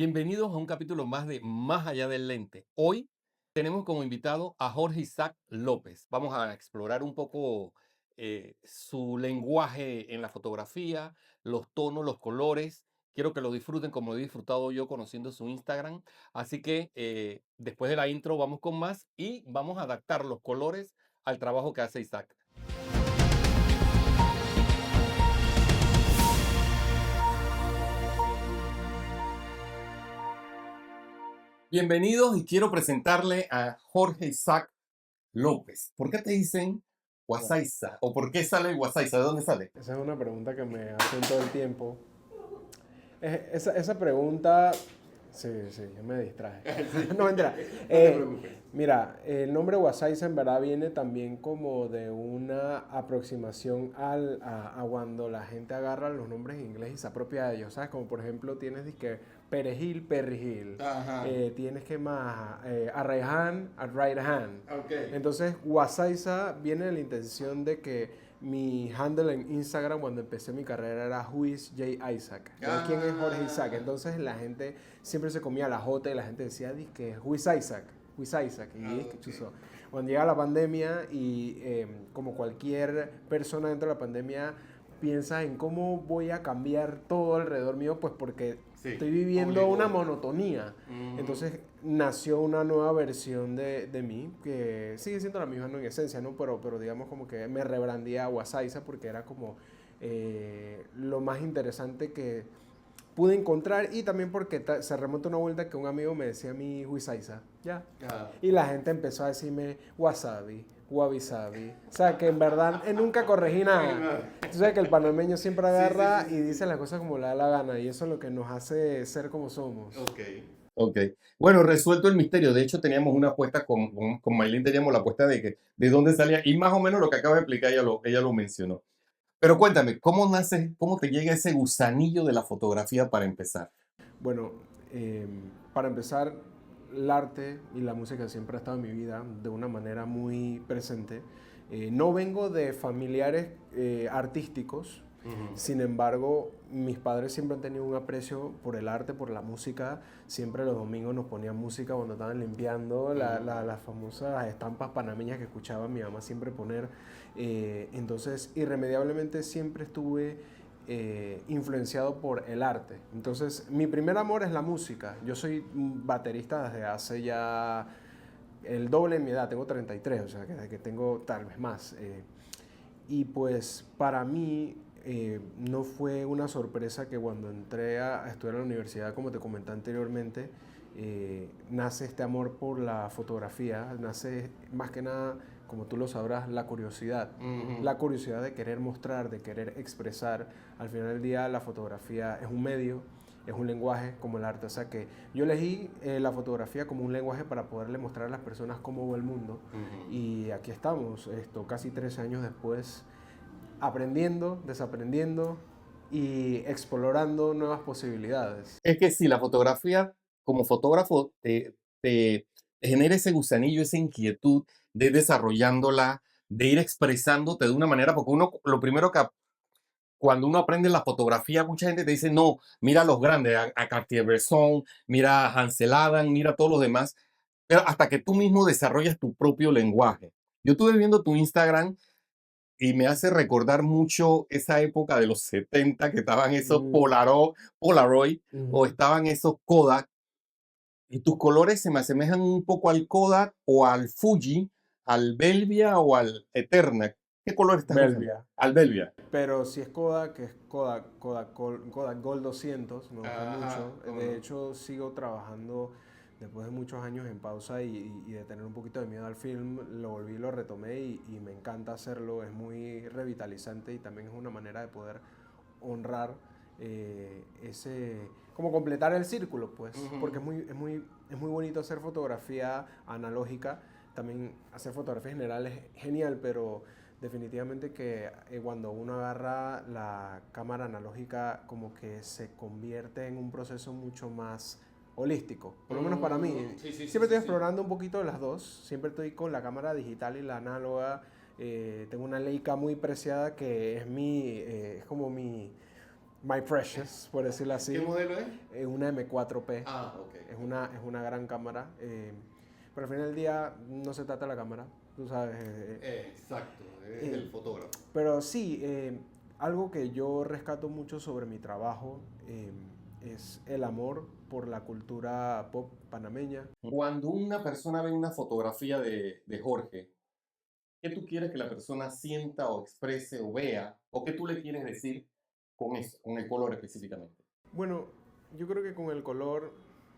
Bienvenidos a un capítulo más de Más allá del lente. Hoy tenemos como invitado a Jorge Isaac López. Vamos a explorar un poco su lenguaje en la fotografía, los tonos, los colores. Quiero que lo disfruten como he disfrutado yo conociendo su Instagram. Así que después de la intro vamos con más y vamos a adaptar los colores al trabajo que hace Isaac. Bienvenidos y quiero presentarle a Jorge Isaac López. ¿Por qué te dicen Wow. Guasaiza? ¿O por qué sale el Guasaiza? ¿De dónde sale? Esa es una pregunta que me hacen todo el tiempo. Esa pregunta, sí, sí, yo me distraje. No, mentira. No te Eh, preocupes. Mira, el nombre Wasaiza en verdad viene también como de una aproximación a cuando la gente agarra los nombres en inglés y se apropia de ellos, ¿sabes? Como por ejemplo tienes disque perejil, perrijil. Ajá. Tienes que más, a Raihan, a right hand. Ok. Entonces, Wasaiza viene de la intención de que mi handle en Instagram cuando empecé mi carrera era Who is Jay Isaac. Entonces, ¿quién es Jorge Isaac? Entonces la gente siempre se comía la J y la gente decía, que Who is Isaac? Who is Isaac? Y es que chuzo. Cuando llega la pandemia y como cualquier persona dentro de la pandemia piensa en cómo voy a cambiar todo alrededor mío, pues porque Sí, estoy viviendo obligó. una monotonía. Entonces nació una nueva versión de mí, que sigue siendo la misma no en esencia, ¿no? Pero digamos como que me rebrandeé a Wasaiza porque era como lo más interesante que pude encontrar y también porque se remonta una vuelta que un amigo me decía a mí Huizaiza, ya. Ah, Y la gente empezó a decirme wasabi, wabi sabi. O sea, que en verdad nunca corregí nada. Tú sabes que el panameño siempre agarra y dice las cosas como le da la gana y eso es lo que nos hace ser como somos. ok. Ok. Bueno, resuelto el misterio. De hecho, teníamos una apuesta con Maylin, teníamos la apuesta de dónde salía. Y más o menos lo que acaba de explicar, ella lo mencionó. Pero cuéntame, ¿cómo nace, cómo te llega ese gusanillo de la fotografía para empezar? Bueno, para empezar, el arte y la música siempre ha estado en mi vida de una manera muy presente. No vengo de familiares artísticos, Ujú. sin embargo, mis padres siempre han tenido un aprecio por el arte, por la música. Siempre los domingos nos ponían música cuando estaban limpiando las famosas estampas panameñas que escuchaba mi mamá siempre poner. Entonces, irremediablemente siempre estuve influenciado por el arte. Entonces, mi primer amor es la música. Yo soy baterista desde hace ya el doble de mi edad, tengo 33, o sea, que tengo tal vez más. Y pues para mí no fue una sorpresa que cuando entré a estudiar en la universidad, como te comenté anteriormente, nace este amor por la fotografía, nace más que nada, como tú lo sabrás, Ujú. la curiosidad de querer mostrar, de querer expresar. Al final del día la fotografía es un medio, es un lenguaje como el arte. O sea que yo elegí la fotografía como un lenguaje para poderle mostrar a las personas cómo ve el mundo. Ujú. Y aquí estamos, casi 13 años después, aprendiendo, desaprendiendo y explorando nuevas posibilidades. Es que si la fotografía, como fotógrafo, te genera ese gusanillo, esa inquietud de ir desarrollándola, de ir expresándote de una manera, porque uno, lo primero que cuando uno aprende la fotografía, mucha gente te dice, no, mira a los grandes, a Cartier-Bresson, mira a Hansel Adams, mira a todos los demás, pero hasta que tú mismo desarrollas tu propio lenguaje. Yo estuve viendo tu Instagram y me hace recordar mucho esa época de los 70 que estaban esos Mm, Polaroid o ujú. estaban esos Kodak y tus colores se me asemejan un poco al Kodak o al Fuji, al Belvia o al Eterna. ¿Qué color estás usando? Belvia. Al Belvia. Pero si es Kodak, que es Kodak Gold 200, me gusta Ajá, mucho. cómo De no. hecho, sigo trabajando después de muchos años en pausa y de tener un poquito de miedo al film, lo volví, lo retomé y me encanta hacerlo. Es muy revitalizante y también es una manera de poder honrar como completar el círculo, pues, porque Ujú. es muy bonito hacer fotografía analógica, también hacer fotografía general es genial, pero definitivamente que cuando uno agarra la cámara analógica como que se convierte en un proceso mucho más holístico, por lo menos para mí. Sí, sí, sí, Siempre sí, estoy sí. explorando un poquito de las dos, siempre estoy con la cámara digital y la análoga. Tengo una Leica muy preciada que es como My Precious, por decirlo ¿Qué así. modelo es? Es una M4P. Ah, ok. Es una gran cámara. Pero al final del día no se trata de la cámara, tú sabes. Exacto, es Eh, el fotógrafo. pero sí, algo que yo rescato mucho sobre mi trabajo es el amor por la cultura pop panameña. Cuando una persona ve una fotografía de Jorge, ¿qué tú quieres que la persona sienta o exprese o vea? ¿O qué tú le quieres decir con eso, con el color específicamente? Bueno, yo creo que con el color,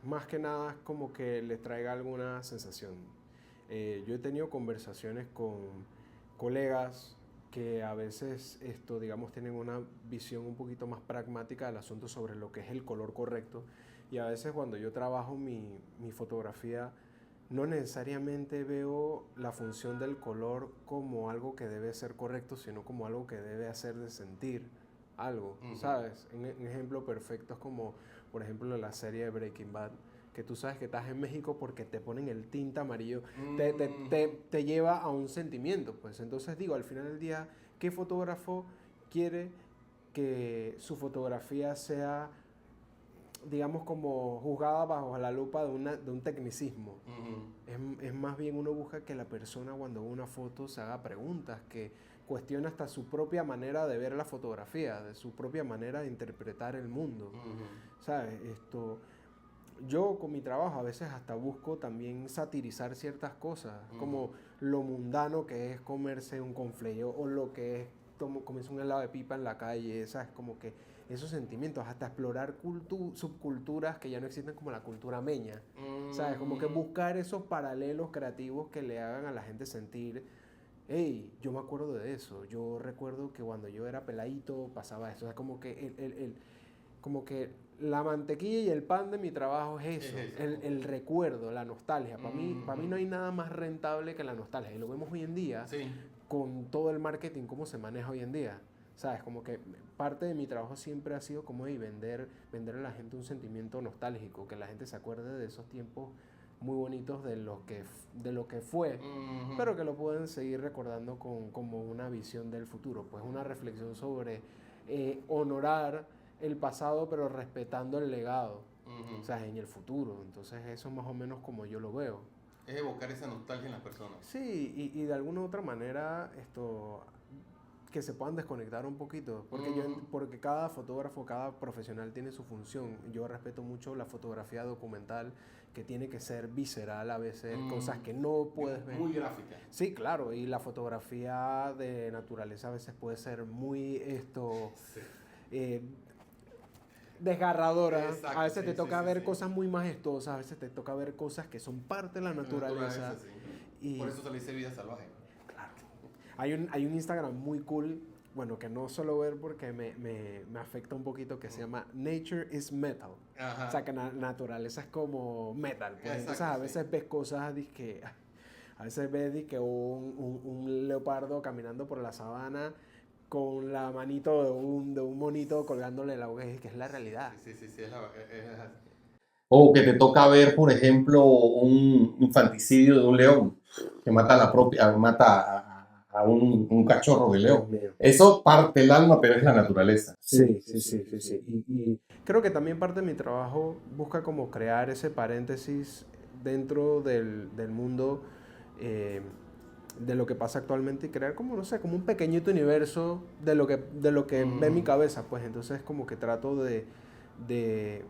más que nada, es como que les traiga alguna sensación. Yo he tenido conversaciones con colegas que a veces digamos, tienen una visión un poquito más pragmática del asunto sobre lo que es el color correcto. Y a veces cuando yo trabajo mi fotografía, no necesariamente veo la función del color como algo que debe ser correcto, sino como algo que debe hacer de sentir algo, ¿sabes? Un ejemplo perfecto es como, por ejemplo, la serie de Breaking Bad, que tú sabes que estás en México porque te ponen el tinte amarillo, te lleva a un sentimiento, pues. Entonces digo, al final del día, ¿qué fotógrafo quiere que su fotografía sea, digamos, como juzgada bajo la lupa de un tecnicismo? Es más bien uno busca que la persona cuando ve una foto se haga preguntas, que cuestione hasta su propia manera de ver la fotografía, de su propia manera de interpretar el mundo. ¿Sabes? Yo con mi trabajo a veces hasta busco también satirizar ciertas cosas, como lo mundano que es comerse un confleyo o lo que es comerse un helado de pipa en la calle, ¿sabes? Como que esos sentimientos, hasta explorar subculturas que ya no existen como la cultura meña, ¿sabes? Como que buscar esos paralelos creativos que le hagan a la gente sentir, hey, yo me acuerdo de eso, yo recuerdo que cuando yo era peladito pasaba esto, o sea, como que como que la mantequilla y el pan de mi trabajo es eso, Es eso. el recuerdo, la nostalgia. Para mí no hay nada más rentable que la nostalgia. Y lo vemos hoy en día Sí. con todo el marketing, cómo se maneja hoy en día. ¿Sabes? Como que parte de mi trabajo siempre ha sido como vender a la gente un sentimiento nostálgico, que la gente se acuerde de esos tiempos muy bonitos de lo que fue, pero que lo pueden seguir recordando como una visión del futuro, pues una reflexión sobre honorar el pasado pero respetando el legado, o sea, en el futuro. Entonces eso es más o menos como yo lo veo. Es evocar esa nostalgia en las personas. Sí, y de alguna u otra manera que se puedan desconectar un poquito, porque cada fotógrafo, cada profesional tiene su función. Yo respeto mucho la fotografía documental, que tiene que ser visceral a veces, cosas que no puedes ver. Muy gráfica. Sí, claro, y la fotografía de naturaleza a veces puede ser muy Sí. eh, desgarradora. Exacto, A veces sí, te toca sí, sí, ver sí. cosas muy majestuosas, a veces te toca ver cosas que son parte de la naturaleza. Sí. Y Por eso se le dice vida salvaje. claro, hay un Instagram muy cool, bueno, que no suelo ver porque me afecta un poquito, que se llama Nature is Metal. Ajá. O sea, que naturaleza es como metal. Pues. Exacto, Entonces a veces sí. ves cosas, dizque, a veces ves dizque, un leopardo caminando por la sabana con la manito de un monito colgándole la hoja, que es la realidad. Sí, es. O que te toca ver, por ejemplo, un infanticidio de un león que mata a un cachorro de león. Eso parte el alma, pero es la naturaleza. Sí. Y creo que también parte de mi trabajo busca como crear ese paréntesis dentro del mundo eh, de lo que pasa actualmente y crear como, no sé, como un pequeñito universo de lo que ve mi cabeza. Pues entonces como que trato de, de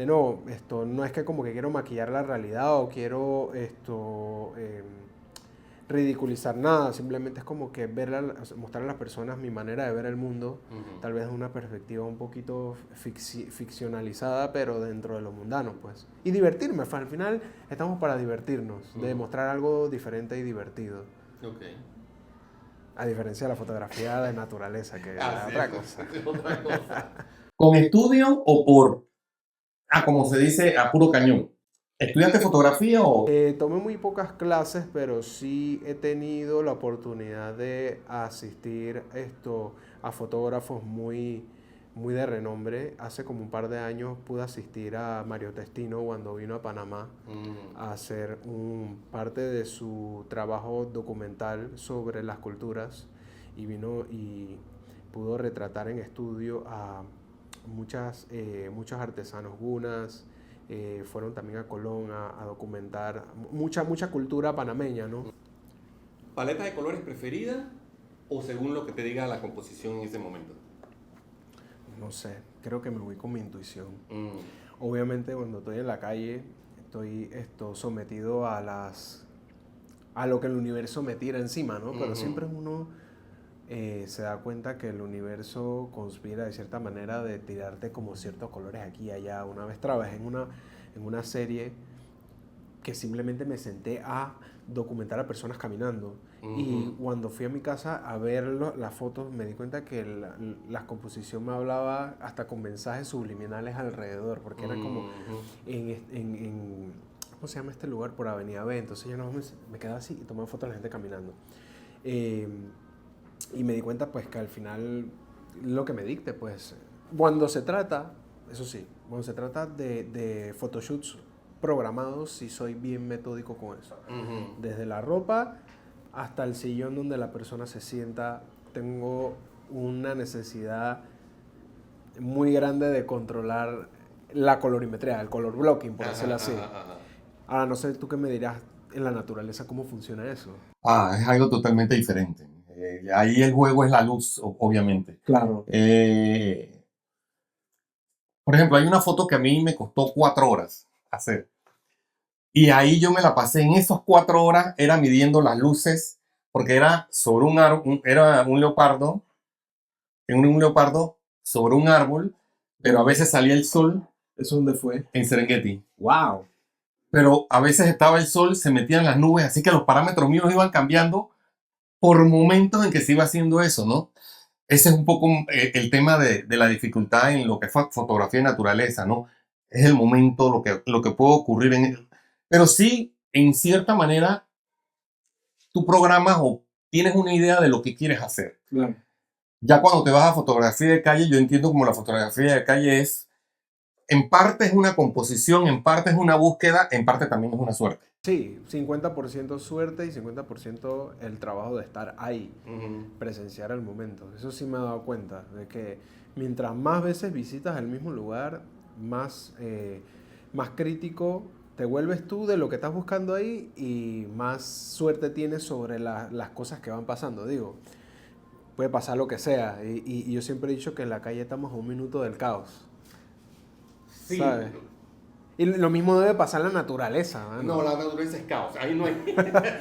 no, no es que como que quiero maquillar la realidad o quiero ridiculizar nada, simplemente es como que mostrar a las personas mi manera de ver el mundo, tal vez de una perspectiva un poquito ficcionalizada, pero dentro de lo mundano, pues. Y divertirme, al final estamos para divertirnos, de mostrar algo diferente y divertido. Ok. A diferencia de la fotografía de naturaleza, que es otra cosa. Es otra cosa. ¿Con estudio o por, como se dice, a puro cañón? ¿Estudiaste fotografía o...? Tomé muy pocas clases, pero sí he tenido la oportunidad de asistir a fotógrafos muy de renombre. Hace como un par de años pude asistir a Mario Testino cuando vino a Panamá a hacer parte de su trabajo documental sobre las culturas y vino y pudo retratar en estudio muchos artesanos gunas, fueron también a Colón a documentar mucha cultura panameña, ¿no? ¿Paleta de colores preferida o según lo que te diga la composición en ese momento? No sé, creo que me voy con mi intuición. Mm. Obviamente cuando estoy en la calle estoy sometido a lo que el universo me tira encima, ¿no? Pero siempre uno se da cuenta que el universo conspira de cierta manera de tirarte como ciertos colores aquí y allá. Una vez trabajé en una serie que simplemente me senté a documentar a personas caminando. Y cuando fui a mi casa a ver las fotos, me di cuenta que la composición me hablaba hasta con mensajes subliminales alrededor, porque era como ¿cómo se llama este lugar? Por Avenida B. Entonces yo no me quedaba así y tomaba fotos de la gente caminando. Y me di cuenta pues que al final lo que me dicte, pues cuando se trata, eso sí, cuando se trata de photoshoots programados, sí soy bien metódico con eso. Desde la ropa hasta el sillón donde la persona se sienta, tengo una necesidad muy grande de controlar la colorimetría, el color blocking, por decirlo así. Ahora, no sé, tú qué me dirás en la naturaleza, cómo funciona eso. Es algo totalmente diferente. Ahí el juego es la luz, obviamente. Claro. Por ejemplo, hay una foto que a mí me costó 4 horas hacer. Y ahí yo me la pasé en esas 4 horas, era midiendo las luces, porque era sobre era un leopardo, en un leopardo sobre un árbol, pero a veces salía el sol. ¿Eso dónde fue? En Serengeti. ¡Wow! Pero a veces estaba el sol, se metían las nubes, así que los parámetros míos iban cambiando por momentos en que se iba haciendo eso, ¿no? Ese es un poco el tema de la dificultad en lo que fue fotografía de naturaleza, ¿no? Es el momento, lo que puede ocurrir en él. Pero sí, en cierta manera, tú programas o tienes una idea de lo que quieres hacer. Claro. Ya cuando te vas a fotografía de calle, yo entiendo como la fotografía de calle es, en parte es una composición, en parte es una búsqueda, en parte también es una suerte. Sí, 50% suerte y 50% el trabajo de estar ahí, presenciar el momento. Eso sí me he dado cuenta, de que mientras más veces visitas el mismo lugar, más crítico te vuelves tú de lo que estás buscando ahí y más suerte tienes sobre las cosas que van pasando. Digo, puede pasar lo que sea. Y yo siempre he dicho que en la calle estamos a un minuto del caos. Sí. ¿Sabes? Y lo mismo debe pasar en la naturaleza, No, la naturaleza es caos. Ahí no hay.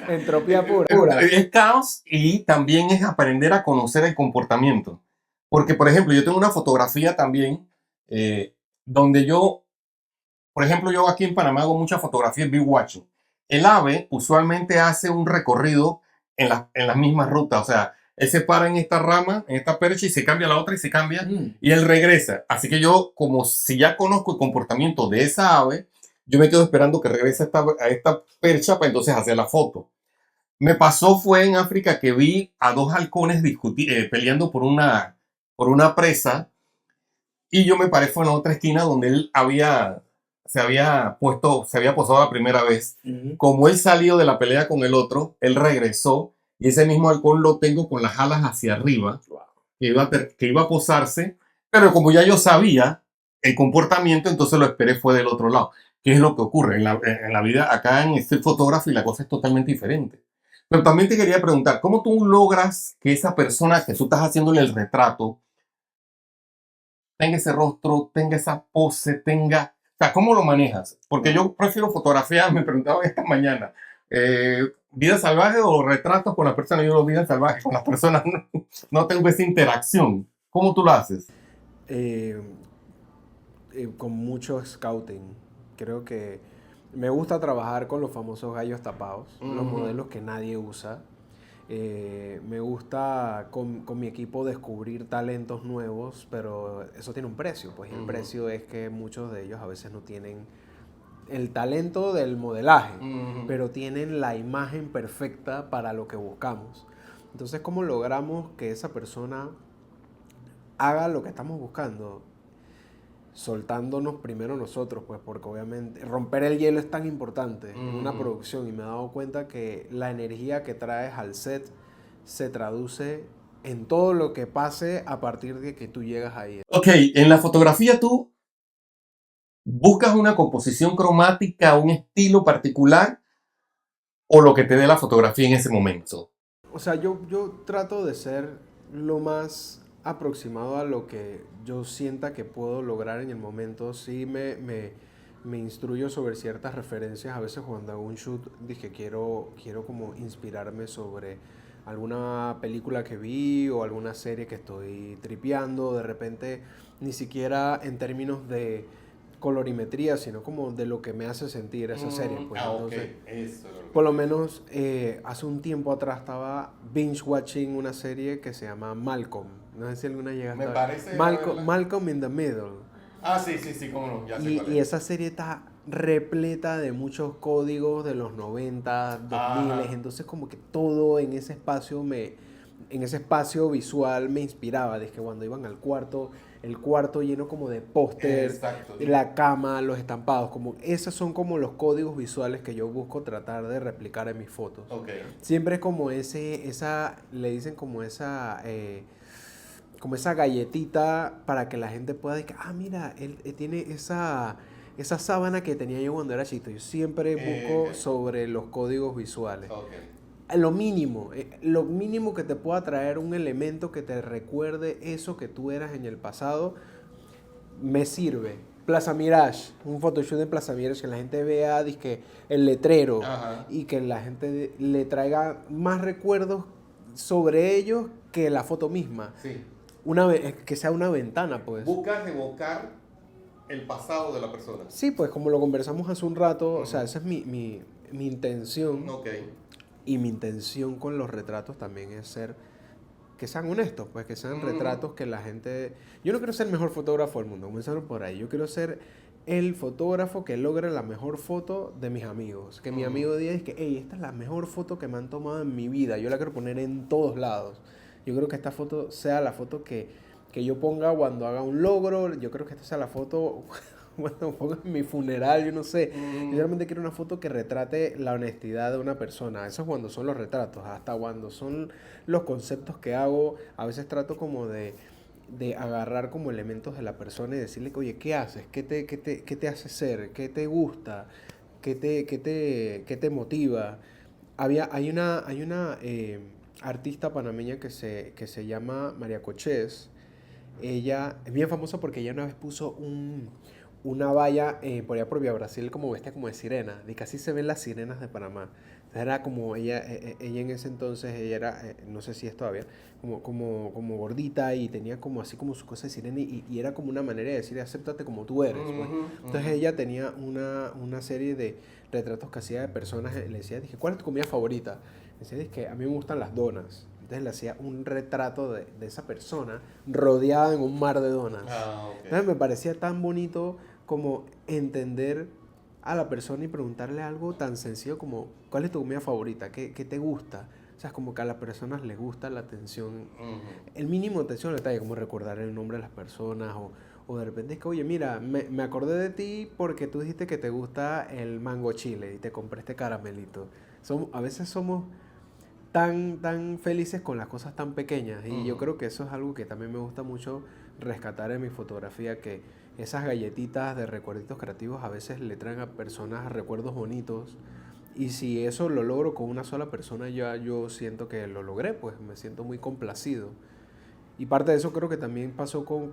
Entropía pura. Es caos y también es aprender a conocer el comportamiento. Porque, por ejemplo, yo tengo una fotografía también donde por ejemplo, yo aquí en Panamá hago mucha fotografía de watching. El ave usualmente hace un recorrido en las mismas rutas. O sea, él se para en esta rama, en esta percha y se cambia a la otra y se cambia y él regresa. Así que yo, como si ya conozco el comportamiento de esa ave, yo me quedo esperando que regrese a esta percha para entonces hacer la foto. Me pasó fue en África que vi a dos halcones peleando por una presa y yo me paré fue en la otra esquina donde él se había posado la primera vez. Como él salió de la pelea con el otro, él regresó y ese mismo halcón lo tengo con las alas hacia arriba, que iba a posarse, pero como ya yo sabía el comportamiento, entonces lo esperé fue del otro lado. ¿Qué es lo que ocurre? En la vida, acá en este fotógrafo, y la cosa es totalmente diferente. Pero también te quería preguntar, ¿cómo tú logras que esa persona que tú estás haciéndole el retrato tenga ese rostro, tenga esa pose, tenga... O sea, ¿cómo lo manejas? Porque yo prefiero fotografiar, me preguntaba esta mañana, ¿vida salvaje o retratos con las personas? Yo lo vida salvaje con las personas, no tengo esa interacción. ¿Cómo tú lo haces? Con mucho scouting. Creo que me gusta trabajar con los famosos gallos tapados, los modelos que nadie usa. Me gusta con mi equipo descubrir talentos nuevos, pero eso tiene un precio, pues el precio es que muchos de ellos a veces no tienen el talento del modelaje, pero tienen la imagen perfecta para lo que buscamos. Entonces, ¿cómo logramos que esa persona haga lo que estamos buscando? Soltándonos primero nosotros, pues porque obviamente romper el hielo es tan importante en una producción y me he dado cuenta que la energía que traes al set se traduce en todo lo que pase a partir de que tú llegas ahí. Ok, en la fotografía tú buscas una composición cromática, un estilo particular o lo que te dé la fotografía en ese momento. O sea, yo trato de ser lo más aproximado a lo que yo sienta que puedo lograr en el momento. Sí me instruyo sobre ciertas referencias. A veces cuando hago un shoot dije quiero como inspirarme sobre alguna película que vi o alguna serie que estoy tripeando. De repente ni siquiera en términos de colorimetría, sino como de lo que me hace sentir esa serie. Pues Ok, entonces eso es lo por que lo te digo. menos hace un tiempo atrás estaba binge watching una serie que se llama Malcolm. No sé si alguna Me llegaste a ver. parece haberla. Malcolm in the Middle. Ah, sí, sí, sí, cómo no, ya sé cuál Y es. esa serie está repleta de muchos códigos de los 90, 2000. Ajá, Entonces como que todo en ese espacio visual me inspiraba. Desde que cuando iban al cuarto, el cuarto lleno como de póster, exacto. la cama, los estampados. Como, esos son como los códigos visuales que yo busco tratar de replicar en mis fotos. Ok. Siempre es como le dicen como esa galletita para que la gente pueda decir, ah, mira, él tiene esa sábana que tenía yo cuando era chiquito. Yo siempre busco Ok, sobre los códigos visuales. ok. Lo mínimo que te pueda traer un elemento que te recuerde eso que tú eras en el pasado, me sirve. Plaza Mirage, un photoshoot en Plaza Mirage, que la gente vea dizque, el letrero Ajá, y que la gente le traiga más recuerdos sobre ellos que la foto misma. sí. Que sea una ventana, pues. Buscas evocar el pasado de la persona. Sí, pues como lo conversamos hace un rato, o sea, Ujú. esa es mi intención. Ok. Y mi intención con los retratos también es que sean honestos, pues que sean retratos que la gente... Yo no quiero ser el mejor fotógrafo del mundo, comenzando por ahí. Yo quiero ser el fotógrafo que logre la mejor foto de mis amigos. Que mi Ujú. amigo diga, que, hey, esta es la mejor foto que me han tomado en mi vida. Yo la quiero poner en todos lados. Yo creo que esta foto sea la foto que yo ponga cuando haga un logro. Yo creo que esta sea la foto cuando ponga en mi funeral, yo no sé. Yo Mm, realmente quiero una foto que retrate la honestidad de una persona. Eso es cuando son los retratos. Hasta cuando son los conceptos que hago, a veces trato como de agarrar como elementos de la persona y decirle, oye, ¿qué haces? ¿Qué te hace ser? ¿Qué te gusta? ¿Qué te motiva? Hay una artista panameña que se llama María Cochés. Ella es bien famosa porque ella una vez puso una valla por allá por Vía Brasil como bestia como de sirena, de que así se ven las sirenas de Panamá. Era como ella en ese entonces, ella era, no sé si es todavía, como gordita y tenía como así como su cosa de sirena y era como una manera de decir, acéptate como tú eres, pues. ujú, Entonces ujú. ella tenía una serie de retratos que hacía de personas, le decía, dije, ¿cuál es tu comida favorita? Le decía, dije, a mí me gustan las donas. Entonces le hacía un retrato de esa persona rodeada en un mar de donas. Ah, ok. Entonces me parecía tan bonito como entender a la persona y preguntarle algo tan sencillo como ¿cuál es tu comida favorita? ¿Qué te gusta? O sea, es como que a las personas les gusta la atención, Ujú. el mínimo de atención al detalle, como recordar el nombre de las personas o de repente es que, oye, mira, me acordé de ti porque tú dijiste que te gusta el mango chile y te compré este caramelito. A veces somos tan felices con las cosas tan pequeñas. Y yo Ujú. creo que eso es algo que también me gusta mucho rescatar en mi fotografía, que esas galletitas de recuerditos creativos a veces le traen a personas recuerdos bonitos. Y si eso lo logro con una sola persona, ya yo siento que lo logré, pues me siento muy complacido. Y parte de eso creo que también pasó con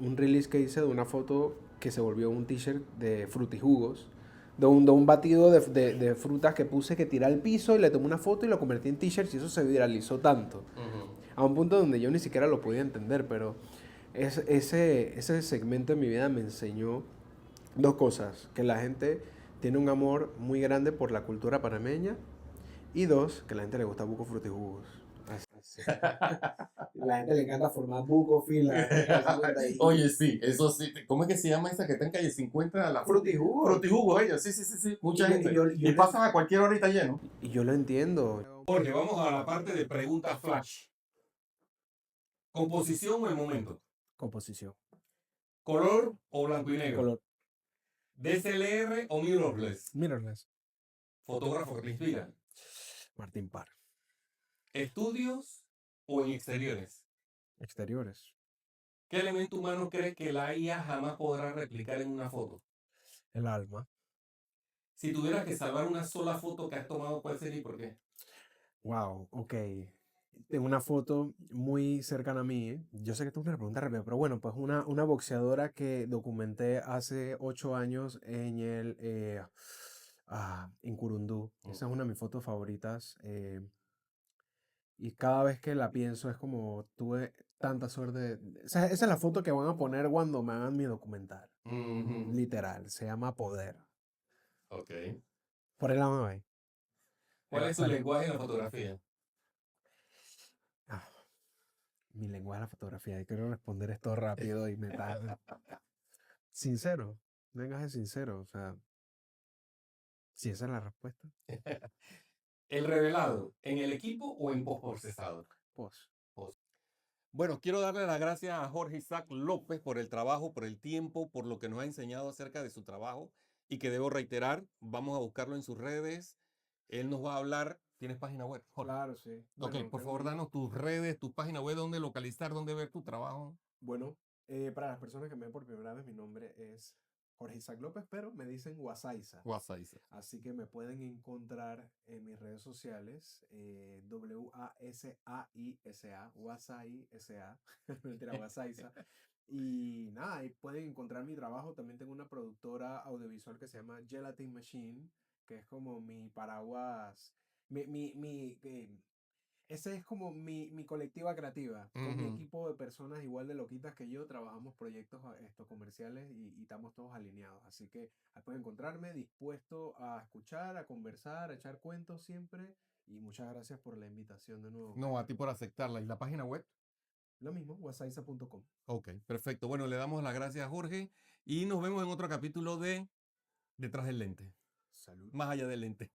un release que hice de una foto que se volvió un t-shirt de frutijugos, de un batido de frutas que puse que tiré al piso y le tomé una foto y lo convertí en t-shirt y eso se viralizó tanto. Ujú. A un punto donde yo ni siquiera lo podía entender, pero ese segmento de mi vida me enseñó dos cosas, que la gente tiene un amor muy grande por la cultura panameña y dos, que a la gente le gusta buco frutijugos. Así. La gente le encanta formar buco, fila, calle 50 Oye, sí, eso sí. ¿Cómo es que se llama esa que está en calle 50? La frutijugo. Frutijugo, ella. Sí, sí, sí, sí. Mucha gente. Yo Y pasan a cualquier hora y está lleno. y yo lo entiendo. Jorge, vamos a la parte de preguntas flash. Composición o en momento. Composición, Color o blanco y negro. color, DSLR o mirrorless. mirrorless, Fotógrafo que te inspira. Martín Parr. Estudios o en exteriores? Exteriores. ¿Qué elemento humano crees que la IA jamás podrá replicar en una foto? El alma. Si tuvieras que salvar una sola foto que has tomado, ¿cuál sería y por qué? Wow, ok. Tengo una foto muy cercana a mí. Yo sé que esto es una pregunta rápida, pero bueno, pues una boxeadora que documenté hace 8 años en Curundú. Esa es una de mis fotos favoritas. Y cada vez que la pienso es como tuve tanta suerte. Esa es la foto que van a poner cuando me hagan mi documental. Ujú. Literal, se llama Poder. Ok. Por el lado ahí. ¿Cuál es tu lenguaje en la fotografía? Ah, mi lenguaje de la fotografía. Y quiero responder esto rápido y me está. Sincero. Venga, es sincero. O sea, si esa es la respuesta, ¿El revelado en el equipo o en postprocesado? pues. Bueno, quiero darle las gracias a Jorge Isaac López por el trabajo, por el tiempo, por lo que nos ha enseñado acerca de su trabajo y que debo reiterar, vamos a buscarlo en sus redes. Él nos va a hablar. ¿Tienes página web, Jorge? Claro, sí. Ok, Bueno, por tengo favor, danos tus redes, tu página web, dónde localizar, dónde ver tu trabajo. Bueno, para las personas que me ven por primera vez, mi nombre es Jorge Isaac López, pero me dicen Wasaiza. WhatsApp. Así que me pueden encontrar en mis redes sociales, WASAISA, WASAISA, mentira, Wasaiza. Y nada, ahí pueden encontrar mi trabajo. También tengo una productora audiovisual que se llama Gelatin Machine, que es como mi paraguas, ese es como mi colectiva creativa. Con mi Ujú. equipo de personas igual de loquitas que yo, trabajamos proyectos comerciales y estamos todos alineados. Así que ahí pueden encontrarme dispuesto a escuchar, a conversar, a echar cuentos siempre. Y muchas gracias por la invitación de nuevo. No, a ti por aceptarla. ¿Y la página web? Lo mismo, wasaiza.com. Ok, perfecto. Bueno, le damos las gracias a Jorge y nos vemos en otro capítulo de Detrás del Lente, Salud. más allá del lente.